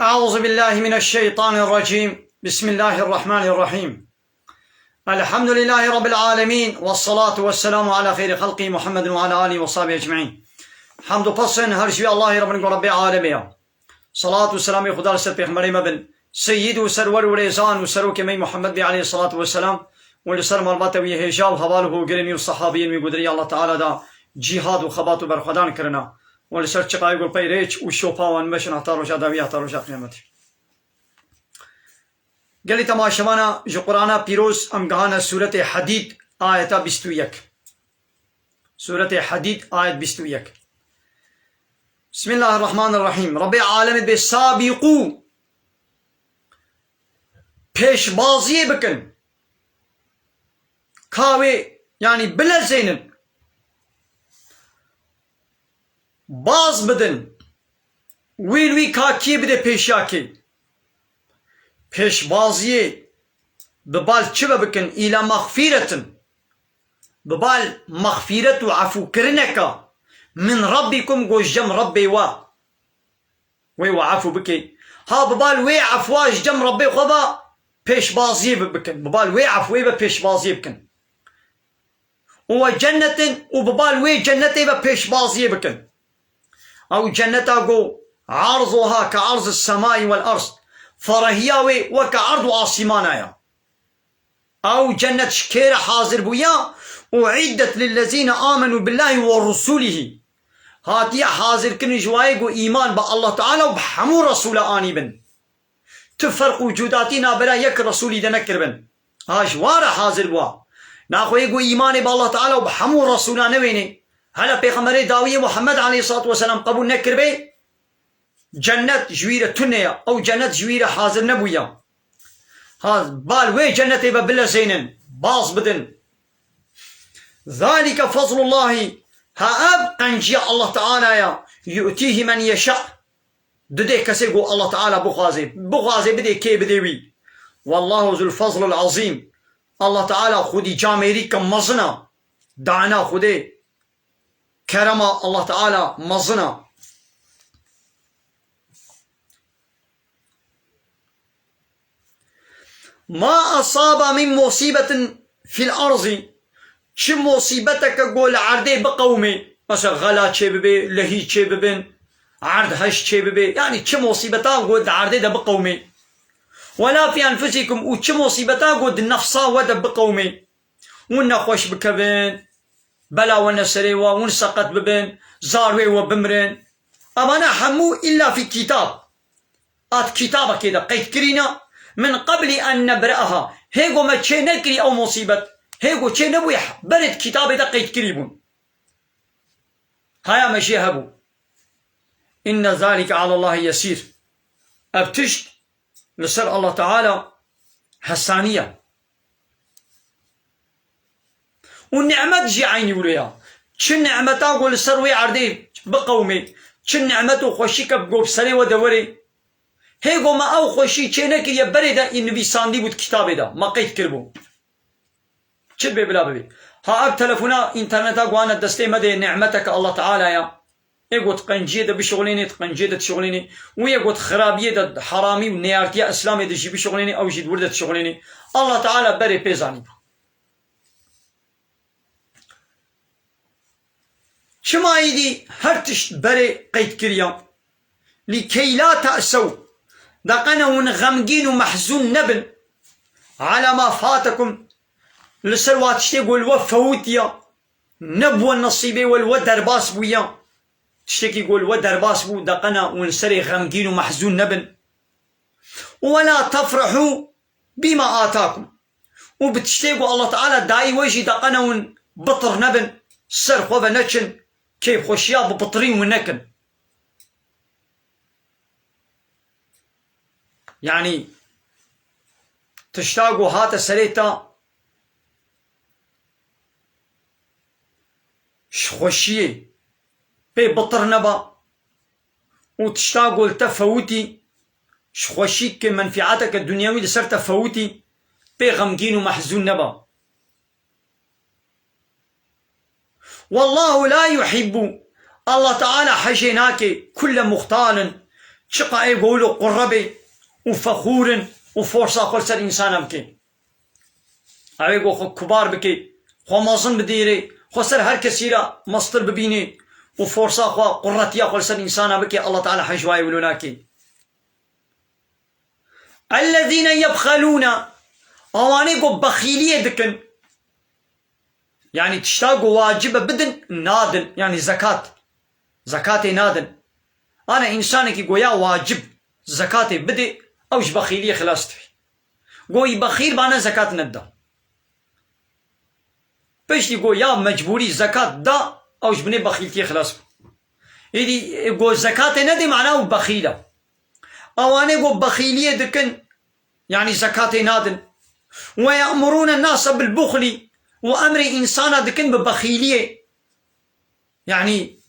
أعوذ بالله من الشيطان الرجيم. بسم الله الرحمن الرحيم. الحمد لله رب العالمين، والصلاة والسلام على خير خلقه محمد وعلى آله وصحبه أجمعين. حمد و پسند هر شوی الله رب العالمين. صلاة والسلام خدا لسر پیغمبر مبن سيد و سرور و ريزان و سروك مي محمد بي عليه الصلاة والسلام ولسر مربات ويه هجاب حواله گرمی و صحابين وي قدري الله تعالى دا جهاد و خبات و برخدان کرنا ولسر چقای گل پی ریچ و شوپاوان مشن حتا روشا داوی حتا روشا قیامتی. گلی تماشمانا جو قرآن پیروز امگهانا سورة حدید آیتا 21. سورة حدید آیت 21. بسم الله الرحمن الرحیم. رب عالم به سابقو پیشبازی بکن کاوی یعنی بلزینن باز بدن وی کاکی بده پیشاکی پیشبازی ببال چه بکن الى مغفرتن ببال مغفرت و عفو کرنکا من ربكم گوش جم ربي وی عفو بكي ها ببال وی عفواش جم ربي خبا پیش بازی بکن ببال وی عفوی با پیش بازی بکن و جنة و ببال وی جنتي با پیش بازی بکن او جنتا گو عرضها كعرض السماء والأرض فرهياوي وكعرض آسمانايا او جنة شكير حاضر بويا وعدت للذين آمنوا بالله ورسوله هاتي حاضر كن جوايقو إيمان با الله تعالى وبحمو رسول آني بن تفرق وجوداتنا بلا يك رسولي دنكر بن هاش وارا حاضر بوا ناخو يقو إيمان با الله تعالى وبحمو رسولا نويني هلا بيغمبر داوية محمد عليه الصلاة والسلام قبول نكر بي جنة جويرة تنيا أو جنة جويرة حاضر نبويا هاز بال وي جنة بلا زينن باص بدن ذلك فضل الله ها أب قنجي الله تعالى يا يؤتيه من يشاء ددي كسيقو الله تعالى بغازي بدي كي بديوي والله ذو الفضل العظيم الله تعالى خودي جاميري كمزنا دعنا خودي كرما الله تعالى مزنا ما أصاب من مصيبة في الأرض چه مصیبتك قول عرده بقومي مثلا غلا چه ببي لهي چه ببن عرض هش چه ببي يعني چه مصيبتا قول عرده ده بقومي ولا في أنفسكم و چه مصيبتا قول نفسا وده بقومي ون خوش بكبن بلا ون سريوا ون سقط ببن زاروي وبمرن أما حمو إلا في كتاب كتابة كده قيد كرينا من قبل أن نبرأها هيقو ما چه نكري أو مصيبت هيقو چه نبوي برد كتابه ده قيد كريبون هيا مشي هبو إن ذلك على الله يسير ابتشت لسر الله تعالى حسانية والنعمة جي عيني وليا چه نعمتا قول لسر وي عردي بقومي چه نعمتو خوشيك بقوب سري ودوري هيقو ما او خوشي چه نكري برد النبي ساندي بود كتابه ده ما قيد كربون چه بلا ببي ها اب تلفونا انترنتا قوانا دستي مدي نعمتك الله تعالى يا يقول قنجيه ده بشغليني قنجيه ده تشغليني ويقول خرابيه ده حرامي ونيارتيا اسلامي ده جي بشغليني او جيد ورده تشغليني الله تعالى بري بيزاني شما يدي هرتش بري قيد كريا لكي لا تأسوا دقنا ونغمقين ومحزون نبن على ما فاتكم لسروات تشتي قول وفوتيا نبوة النصيبي والودر باس بويا تشتكي يقول ودر باس بو دقنا ونسري غمقين ومحزون نبن ولا تفرحوا بما آتاكم وبتشتيقوا الله تعالى داي وجي دقنا ونبطر نبن سر خوفا نتشن كيف خوشيا ببطرين ونكن يعني تشتاقوا هاتا سريتا خوشية بي بطر نبا وتشتاقوا لتفوتي خوشيك منفعتك الدنيوية لسر تفوتي بي غمقين ومحزون نبا والله لا يحب الله تعالى حجيناك كل مختال شقا يقولوا قربي وفخور وفرصة خلص الإنسان بكي أبي خو كبار بكي خو مازن بديري خو سر هر كسيرة مصدر ببيني وفرصة خو قرتيا خلص الإنسان بكي الله تعالى حجواي ولوناكي الذين يبخلون أواني قو بخيلية دكن يعني تشتاقوا واجبة بدن نادن يعني زكاة نادن أنا إنسانك يقول واجب زكاة بدي أوش بخيلية خلاصتي قوي بخيل بانا زكاة ندا بيش يقول يا مجبوري زكاة دا أوش بني بخيلتي خلاص يدي يقول زكاة ندي معناه بخيلة أواني يقول بخيلية دكن يعني زكاة نادن ويأمرون الناس بالبخل وأمر إنسان دكن ببخيلية يعني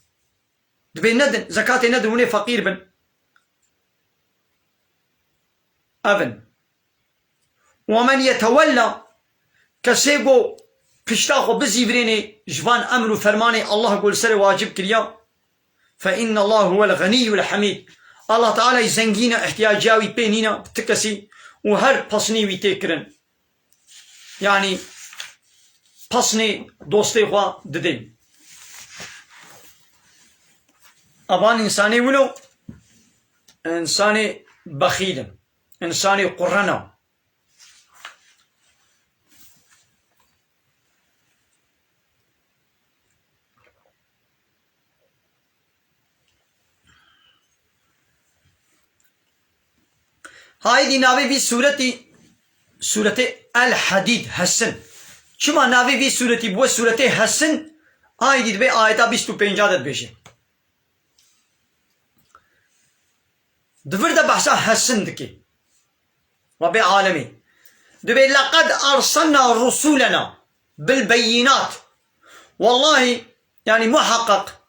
دبين ندن زكاة ندن وني فقير بن أبن ومن يتولى كسيقو بشتاقو بزيفريني جوان أمر فرماني الله يقول سر واجب كريا فإن الله هو الغني الحميد الله تعالى يزنجينا احتياجاوي بينينا بتكسي وهر بصني ويتكرن يعني بصني دوستي خوا ددين أبان إنساني ولو إنساني بخيل إنساني قرنا هاي دي ناوي في سورة الحديد حسن شما ناوي في سورة حسن هاي دي دبي آيتا 25 عدد بيشي دفر دا بحثا حسن دكي رب العالمين دبي لقد أرسلنا رسولنا بالبينات والله يعني محقق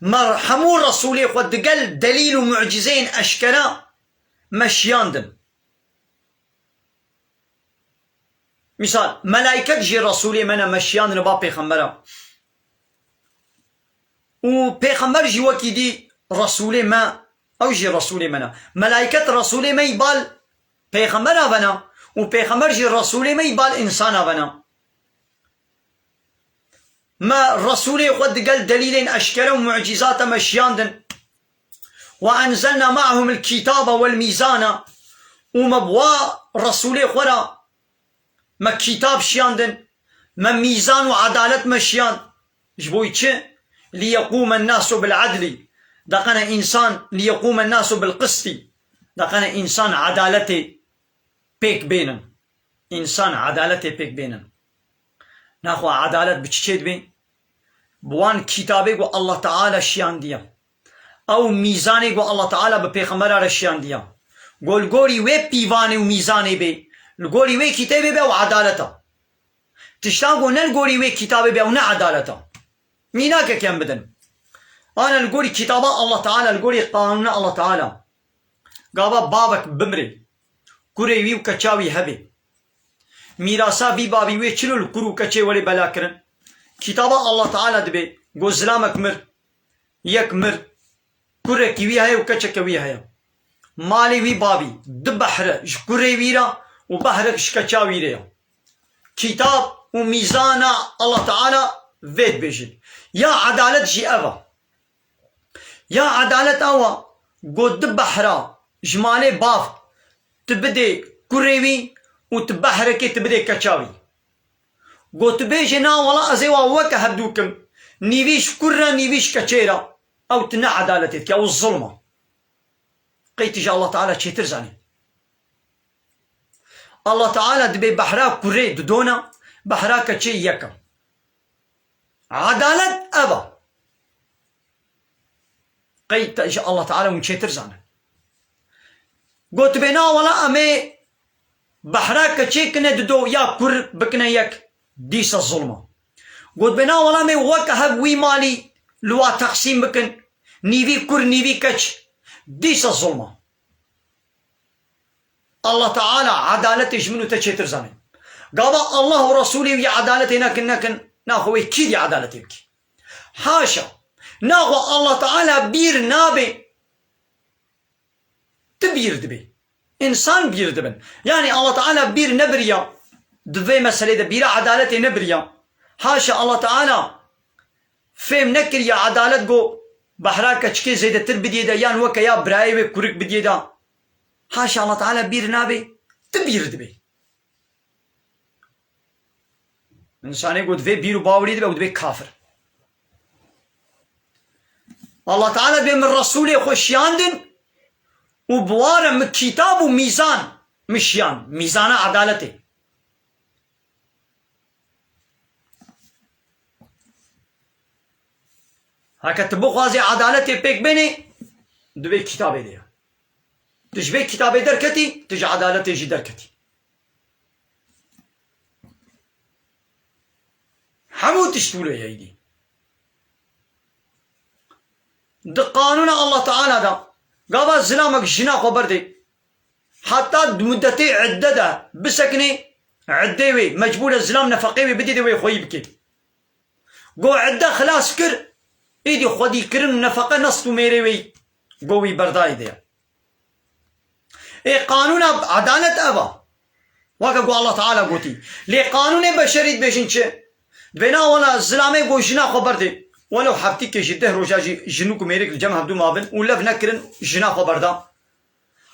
مرحمو رسولي قد قال دليل معجزين أشكلا مشياندن مثال ملائكة جي رسولي منا مشياندن با پیغمبرا و پیغمبر جي وكي دي رسولي ما او جي رسولي منا ملائكة رسولي ما يبال پیغمبرا بنا و پیغمبر جي رسولي ما يبال انسانا بنا ما رسولي قد قال دليلين أشكلا ومعجزات مشياندن وأنزلنا معهم الكتاب والميزان ومبوا رسولي خورا ما كتاب شياندن ما ميزان وعدالة مشيان جبوي چه ليقوم الناس بالعدل دقنا إنسان ليقوم الناس بالقسط دقنا إنسان عدالتي بيك بينن إنسان عدالتي بيك بينن ناخو عدالت بچچيد بين بوان كتابي و الله تعالى شيان ديا او ميزاني و الله تعالى بپیغمبر رشيان ديا قول قولي وي بيواني و ميزاني بي القولي وي كتابي بي و عدالتا تشتاقو نلقولي وي كتابي بي و نا عدالتا ميناك كم بدن انا القولي كتابا الله تعالى القولي قانون الله تعالى قابا بابك بمري كوري وي و كچاوي هبي ميراسا في بابي وي چلو الكرو كچي ولي بلا كرن كتابا الله تعالى دبي قو زلامك مر يك مر كوري كيوي هاي و كچا كوي هاي مالي وي بابي دبحر كوري ويرا و بحرك شكچاوي ريا كتاب و ميزانا الله تعالى فيت بيجي يا عدالت جي أوا يا عدالت أوا قو دبحرا جمالي باف تبدي كوريوي و تبحركي تبدي كچاوي قو تبيجي نا والله أزيوا وكا هبدوكم نيويش كرة نيويش كچيرا أو تنا عدالتك أو الظلمة قيت جاء الله تعالى چه ترزاني الله تعالى دبي بحرا كوري ددونا بحرا كچي يكا عدالت أبا قيت جاء الله تعالى من چه ترزاني قلت بنا والله أمي بحرا كچي كنا ددو يا كور بكنا يك ديس الظلمة قلت بنا والله مي وكا هب وي مالي لوا تقسيم بكن نيوي كور نيوي كچ ديس الظلمة الله تعالى عدالته جمنو تشتر زاني قابا الله ورسوله ويا عدالتنا كن ناخوي كيد عدالتك حاشا ناخو الله تعالى بير نابي تبير دبي إنسان بير دبن يعني الله تعالى بير نبريا دفي مسألة بير عدالة نبريا حاشا الله تعالى فهم نكر يا عدالة جو بحراك كشكي زيادة تر بديدا يان وكا يا براي وكورك بديدا حاشا الله تعالى بير نابي تبير دبي إنسان يقول دفي بيرو باوري دبي ودبي كافر الله تعالى بي من رسوله خوشياندن وبواره من كتاب وميزان مشيان ميزان عدالته هكا تبو خوازي عدالته بيك بيني دبي كتابه دي تجبي كتابه دركتي تجي عدالته يجي دركتي حمو تشتوله يدي ده قانون الله تعالى ده قابل زلامك جنا خبر دي حتى مدتي عدده بسكني عديوي مجبور الزلام نفقيوي بدي دوي خوي بكي قو عده خلاص كر ايدي خودي كرن نفقه نصف ميريوي قوي برداي دي اي قانون عدالة ابا واقع قو الله تعالى قوتي لي قانون بشريت بيشنش بنا ولا الزلامي قو جنا خبر دي ولو حبتي كي جده روجاجي جنوك ميريك الجمع هبدو مابن ولا بنكرن جنا خبر دا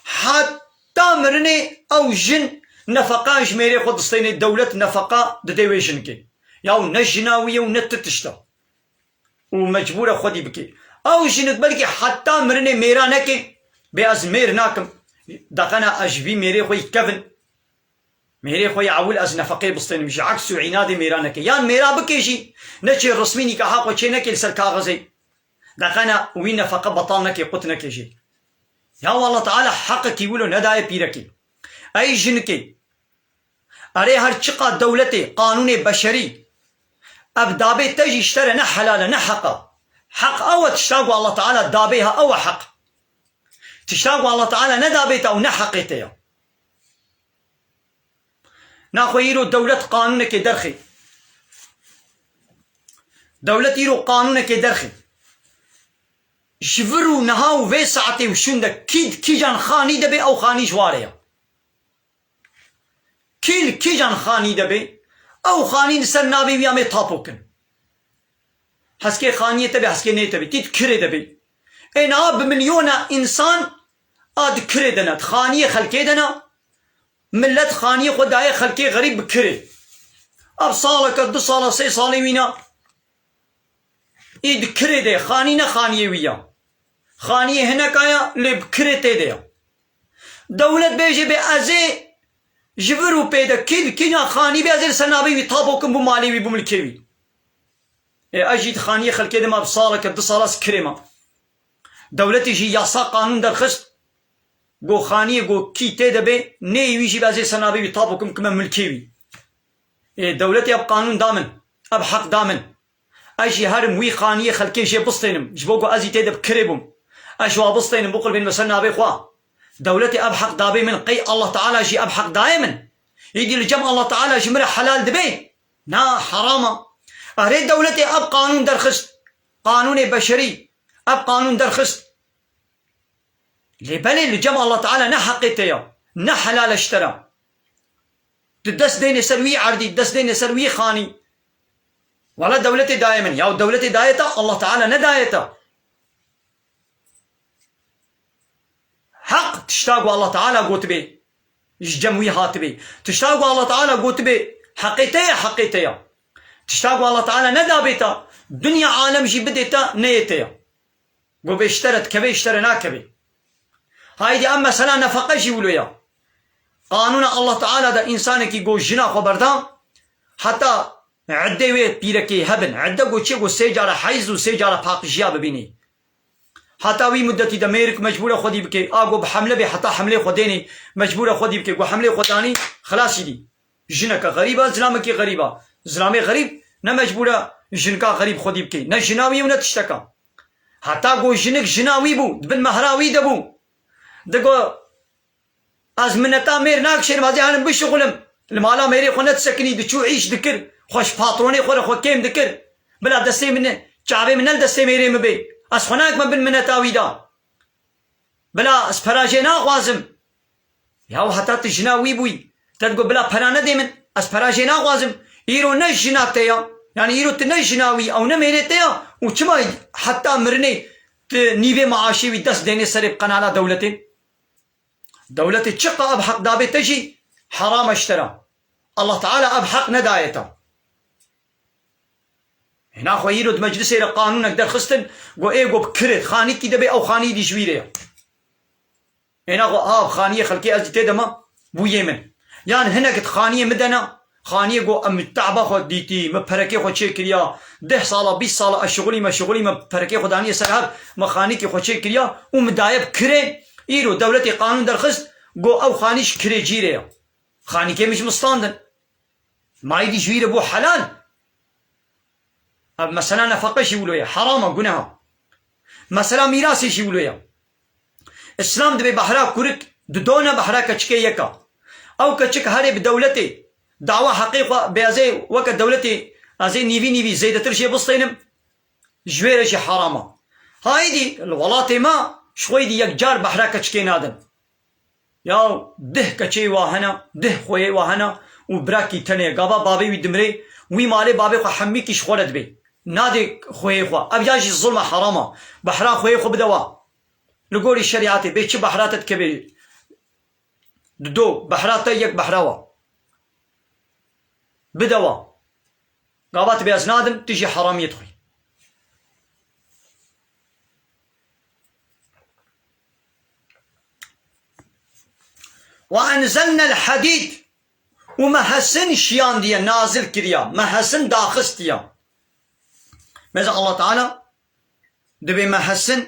حتى مرني او جن نفقه جميري خود استيني الدولة نفقه دديوي جنكي ياو نجناوية ونتتشتا ومجبورة خودي بكي او جنك بلكي حتى مرني ميرانكي بياز ميرناكم دقنا اجبي ميري خوي كفن ميري خوي عول از نفقي بستين مش عكسو عنادي ميرانك يان ميرا بكيجي نجي الرسميني كحاقو تشينك لسر كاغزي دقنا وين نفقه بطالنك قتنك يجي يا والله تعالى حقك يقولوا نداي بيركي اي جنكي اري هرشقا دولتي قانوني بشري ابدابي تجي اشترى نه حلال نه حقا حق او تشتاقوا الله تعالى دابيها او حق تشتاقوا الله تعالى ندابيتا او نحقيتها ناخو يرو دولة قانونك درخي دولة يرو قانونك درخي جفرو نهاو في ساعتي وشندك كي جان خاني دبي او خاني جواريا كي جان خاني دبي او خاني نسر نابي ويامي طابوكن حسكي خانية تبي حسكي ني تبي تيت كري دبي انا بمليونة انسان اد كري دنا خانية خلقي دنا ملت خانية خدايا خلقي غريب بكري اب صالك 2 صالة 3 صالة وينا ايد كري دي خانينا خانية ويا خانية هناك ايا اللي بكري تيديا دولة بيجي بأزي جبرو بيدا كينا خاني بأزي سنابي ويطابوكم بمالي وبملكيوي اجيد خانية خلقي دما بصالك 2 صالة سكريما دولتي جي ياسا قانون در خست گو خانیه گو کی تیده بی نیویشی بازی سنابی بی طابو کم کم ملکیوی دولتی اب قانون دامن اب حق دامن اجی هرم وی خانیه خلکی جی بستینم جبو گو ازی تیده بکریبم اشوا بستینم بقل بین مسنابی خوا دولتی اب حق دابي من قي الله تعالى جي اب حق دائما يدي الجمع الله تعالى جمره حلال دبي نا حرامه اريد دولتي اب قانون درخست قانون بشري اب قانون درخست لبلي الجمع الله تعالى نا حقيتيا نا حلال اشترى تدس دين سروي عردي تدس دين سروي خاني ولا دولتي دائما يا دولتي دايتا الله تعالى ندايتا حق تشتاقوا الله تعالى قوت بي جموي هاتبي تشتاقوا الله تعالى قوت بي حقيتيا تشتاقوا الله تعالى ندابيتا دنيا عالم جي بديتا نيتيا قو بيشترت كبي اشترى ناكبي هايدي اما سنا نفقه جي ولويا قانون الله تعالى دا انسانك قو جنا خبردان حتى عده وي بيركي هبن عده قو چه قو سيجاره حيز و سيجاره باقجيا ببيني حتى وي مدتي دا ميرك مجبوره خودي بكي اگو بحمله بي حتى حمله خوديني مجبوره خودي بكي قو حمله خوداني خلاص دي جنك غريبه زلامك غريبه زلامي غريب نا مجبوره جنكا غريب خودي بكي نا جناوي ونا تشتكى حتى قو جنك جناوي بو بن مهراوي دبو دقو از منتا مير ناكشر مازي هانم بشغلم المالا ميري خو نتسكني دچو عيش دكر خوش باتروني خو خو كيم دكر بلا دسي من چاوي من دسي ميري مبي از خناك ما بن منتا ويدا بلا اسپراجي ناخوازم ياو حتى تجناوي بوي تتقول بلا پرانا دي من اسپراجي ناخوازم ايرو نجناتيا يعني ايرو تنجناوي او نمينتيا وچما حتى مرني نيوي معاشي وي دست ديني سرب قنالا دولتي تشقى اب حق دابي تجي حرام اشترى الله تعالى اب حق ندايته هنا خو يرد مجلس قانونك در خستن قو ايه قو بكرت خاني كي دبي او خاني دي شويره هنا خو خانيه خلقي ازي تدما بو يمن يعني هنا قد خانيه مدنا خانيه قو ام تعبا خو ديتي مبركي خو تشكريا 10 ساله 20 ساله اشغلي ما شغلي مبركي خو دانيه سراب ما خاني كي خو تشكريا ومدايب كري يرو دولتي قانون در خست قو او خانيش كري جيره خاني كي مش مستاندن ما يدي شويره بو حلال مثلا نفقه شي ولويا حرامه گناه مثلا میراث شي ولويا اسلام دبي بحرا كورك ددونا بحرا كچكي يكا او كچك هري بدولتي دعوه حقيقه بيازي وك دولتي ازي نيفي زيدتر شي بسطينم جويره شي حرامه هايدي الولاتي ما شوي دي يكجار بحرا كچكي نادم يا ده كچي واهنا ده خوي واهنا وبراكي تنه غابا بابي ودمري وي مالي بابي خو حمي كي شغلت بي نادي خوي خو ابياجي الظلم حرامه بحرا خوي خو بدوا نقول الشريعتي بيتش بحراتك كبير دو بحراتي يك بحراوا بدوا قابات بياز نادم تجي حرام يدخل وانزلنا الحديد ومحسن شيان ديا نازل كريا محسن داخست ديا ماذا الله تعالى دبي محسن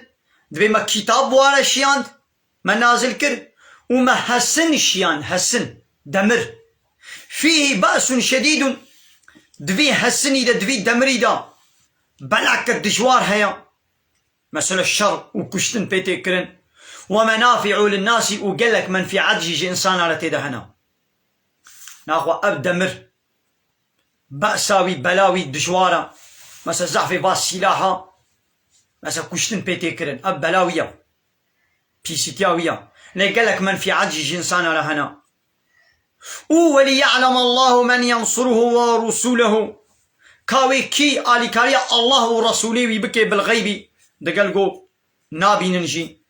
دبي ما كتاب وارا شيان ما نازل كر ومحسن شيان حسن دمر فيه بأس شديد دبي حسني دا دبي دمري دا بلاك الدجوار هيا مثل الشر وكشتن بيتي كرن ومنافع للناس وقالك منفعات جيجي انسان على تيدا هنا ناخو اب دمر بأساوي بلاوي دجوارا مثل زعفي باس سلاحا مثل كشتن بيتي كرن اب بلاوية بيسيتياوية لقالك منفعات جيجي انسان على هنا وليعلم الله من ينصره ورسوله كاوي كي آلي كاريا الله ورسوله ويبكي بالغيب دقلقو نابي ننجي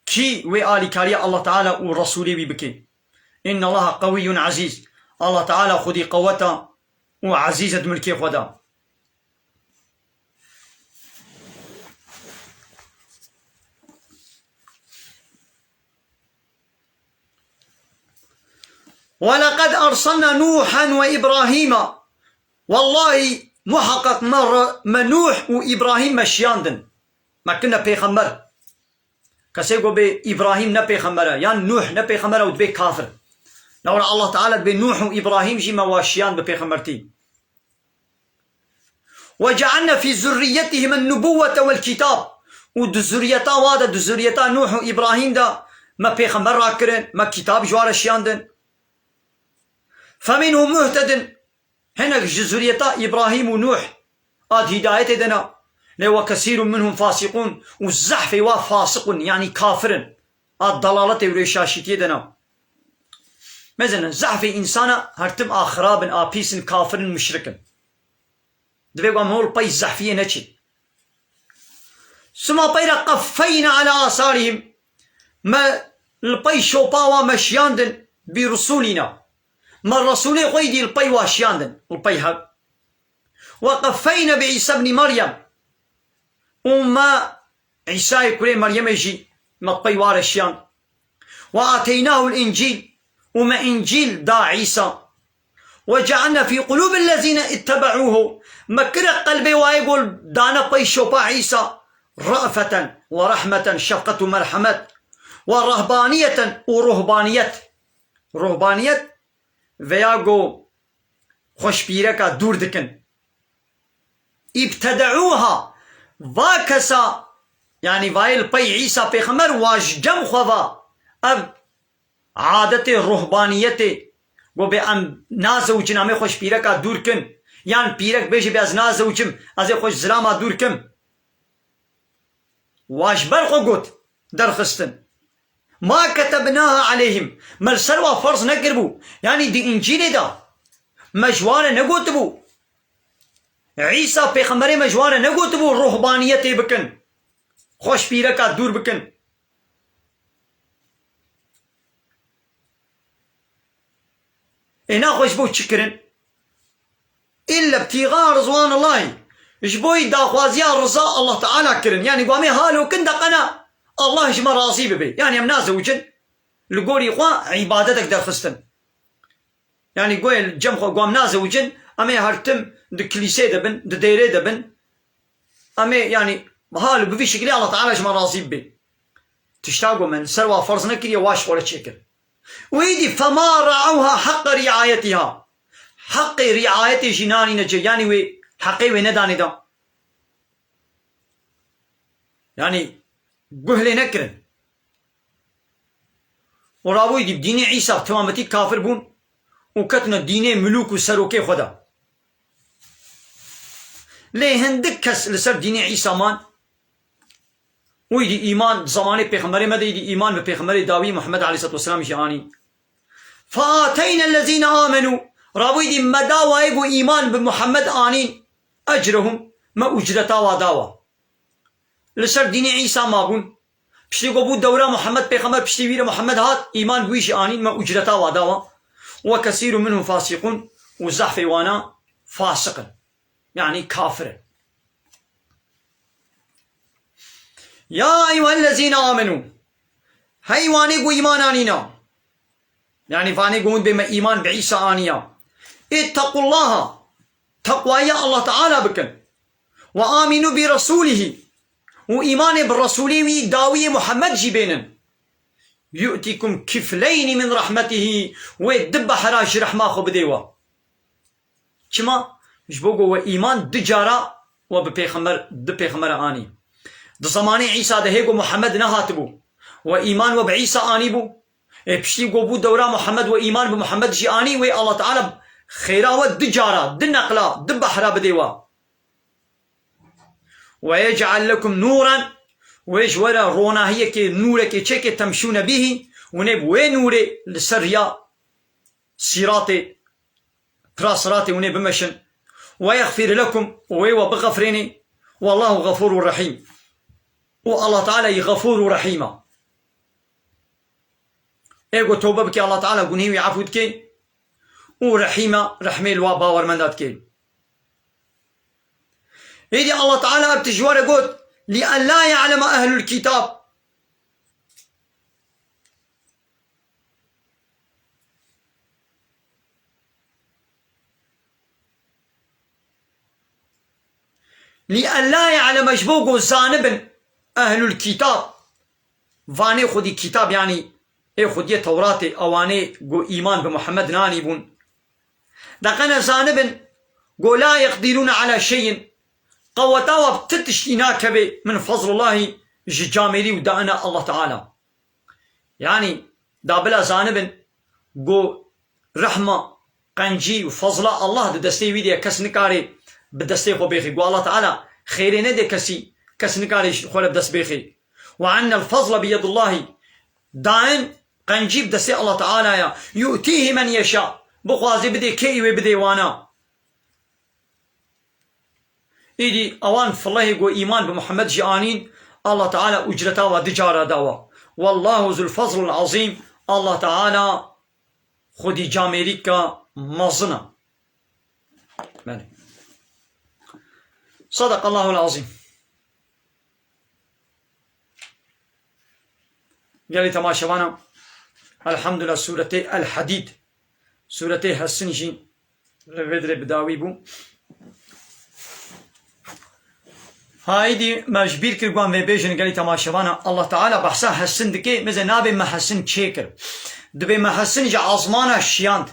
كي وآلي كاريا الله تعالى ورسوله ويبكي إن الله قوي عزيز الله تعالى خدي قوته وعزيزة ملكي خدا ولقد أرسلنا نوحا وإبراهيم والله محقق مرة نوح وإبراهيم مشياندن ما كنا بيخمر كسيقو بإبراهيم نبيخمر يعني نوح نبيخمر ودبي كافر لولا الله تعالى بي نوح وإبراهيم جي مواشيان ببيخمرتين وجعلنا في ذريتهم النبوة والكتاب ودزريتا وادا دزريتا نوح وإبراهيم دا ما بيخمر راكرن ما كتاب جوار شياندن فمنهم مهتد هنا جزريتا إبراهيم ونوح آد هداية دنا لو كثير منهم فاسقون والزحف فاسق يعني كافر آد ضلالة ورشاشتي دنا مثلا زحف إنسان هرتم آخراب آبيس كافر مشرك دبي قام هول باي زحفية نتشي ثم باي قفينا على آثارهم ما الباي شوباوا مشياندن برسولنا ما الرسول قيدي البي واشياندن البي هب وقفينا بعيسى ابن مريم وما عيسى كل مريم يجي ما البي وارشيان وآتيناه الإنجيل وما إنجيل دا عيسى وجعلنا في قلوب الذين اتبعوه مكر قلبي ويقول دانا بي شوبا عيسى رأفة ورحمة شفقة مرحمة ورهبانية رهبانية وياغو خوشبيركا دور دكن ابتدعوها واكسا يعني وايل بي عيسى پیغمبر واججم خوا اب عادت رهبانیت گو به ام نازو جنامه خوشبیرکا دور کن يعني بيرك بيجي بأز نازوجم أزي خوش زلاما دور كم واش برقو قوت درخستن ما كتبناها عليهم مل سروا فرض نقربو يعني دي انجيل دا مجوانه نقوت بو عيسى پیغمبر مجوانه نقوت بو روحانیت بکن خوش پیرکا دور بکن اینا خوش بو چکرن إلا ابتغاء رضوان الله جبوي داخوازيا رضا الله تعالى كرن يعني قوامي هالو كن دقنا الله جمع راضي ببي يعني امنا زوجن لقولي قوا عبادتك دا خستن يعني قوي الجمع قوامنا زوجن امي هرتم د كليسي دبن د ديري دبن امي يعني هالو بفي شكلي الله تعالى جمع راضي ببي تشتاقوا من سروا فرض نكري واش ولا تشكر ويدي فما رعوها حق رعايتها حق رعاية جناني نجي يعني وي حقي وي نداني دا يعني قهلي نكرن ورابوي دي بدين عيسى تمامتي كافر بون وكتنا دين ملوك وسروكي خدا ليه هندك كس لسر دين عيسى مان ويدي إيمان زماني بيغمبري مدى يدي إيمان ببيغمبري داوي محمد عليه الصلاة والسلام جاني فآتينا الذين آمنوا رابوي دي مداوى يقو إيمان بمحمد آنين أجرهم ما أجرتا وداوى لسر دين عيسى ما بون بشتي قبو دورة محمد بيغمبر بشتي وير محمد هات إيمان بويش آنين ما أجرتا وداوى وكثير منهم فاسقون وزحف وانا فاسق يعني كافر يا أيها الذين آمنوا هيواني قو إيمان آنينا يعني فاني قوند بما إيمان بعيسى آنيا اتقوا الله تقوى يا الله تعالى بكن وآمنوا برسوله وإيمان بالرسول داوي محمد جبينا يؤتكم كفلين من رحمته ويدب حراج رحمة خو بديوا كما جبوغو وإيمان دجارة وببيخمر دبيخمر آني دزماني عيسى دهيقو محمد نهاتبو وإيمان وبعيسى آني بو بشتي قبو دورة محمد وإيمان بمحمد جي آني وي الله تعالى خيرا ودجارة دنقلا دبحرا بديوا ويجعل لكم نورا ويجورا رونا هي كي نورا كي تشيك تمشون به ونب وين نوري لسريا سيراتي تراسراتي ونب مشن ويغفر لكم ويوا بغفريني والله غفور رحيم والله تعالى يغفور رحيما ايغو توبه بكي الله تعالى قنهي ويعفوت كي ورحيمة رحمي الوا باور مندات كي يدي الله تعالى ابتجوار قلت لأن لا يعلم أهل الكتاب لأن لا يعلم جبوغو زانب أهل الكتاب فاني خدي كتاب يعني اي خدي توراتي اواني قو إيمان بمحمد ناني بون دقنا زانب قو لا يقدرون على شيء قوتاوا بتتشتينا كبي من فضل الله جاملي ودعنا الله تعالى يعني دابلا زانب قو رحمة قنجي وفضل الله دستي ويدي كس نكاري بدستي خو بيخي قو الله تعالى خيرين دي كس نكاري خول بدست بيخي وعنا الفضل بيد الله دائن قنجي بدستي الله تعالى يا يؤتيه من يشاء بخوازي بدي كي وبدي وانا إيدي أوان فالله يقول إيمان بمحمد جانين الله تعالى أجرتا ودجارة دوا والله ذو الفضل العظيم الله تعالى خدي جامريكا مظنة صدق الله العظيم قالي تماشوانا الحمد لله سورة الحديد سورة هسنجين رفدر بداوي بو هايدي مجبير كرقوان في بيجن قالي تماشوانا الله تعالى بحسا حسن دكي مزا نابي ما حسن تشيكر دبي ما حسن جا عظمانا الشياند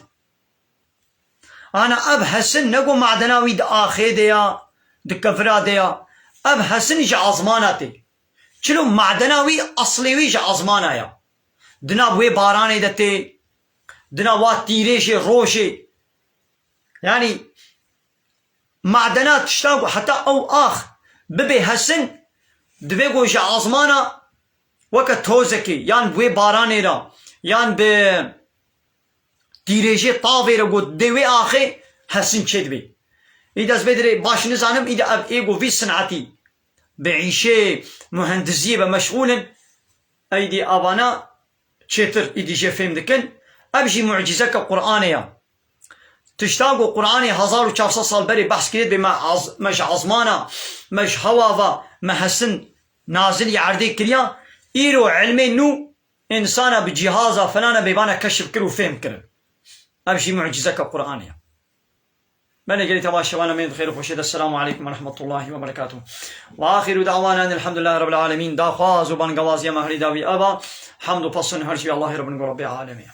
انا اب حسن نقو معدناوي دا آخي ديا دكفرا ديا اب حسن جا عظماناتي چلو معدناوي اصليوي جا عظمانا يا دنا بوي باراني دتي دنا وات تيريشي روشي يعني معدنات تشتاقو حتى او اخ ببي حسن دوی گوش عزمانا وکا توزکی یان بوی بارانی را یان به دیریجی طاوی را گو دوی آخی حسین چه دوی اید از بدری باش نزانم اید اب ایگو وی صنعتی بعیشه مهندزی و مشغول ایدی آبانا چطر ایدی جه فهم دکن ابجی معجزه که قرآنیا تشتاقو قرآنی 1400 سال بری بحث کرد به مش عظمانا مش هوا و محسن نازل یعرده کریا ایرو علمي نو انسانا بجهازا فلانا بيبانا كشف كر وفهم كر ابجي معجزه كقرآنيه من قال تباشا وانا من خير وخشيد السلام عليكم ورحمه الله وبركاته واخر دعوانا ان الحمد لله رب العالمين دا خواز وبان غواز يا مهري داوي ابا حمد وفصل هر شيء الله رب العالمين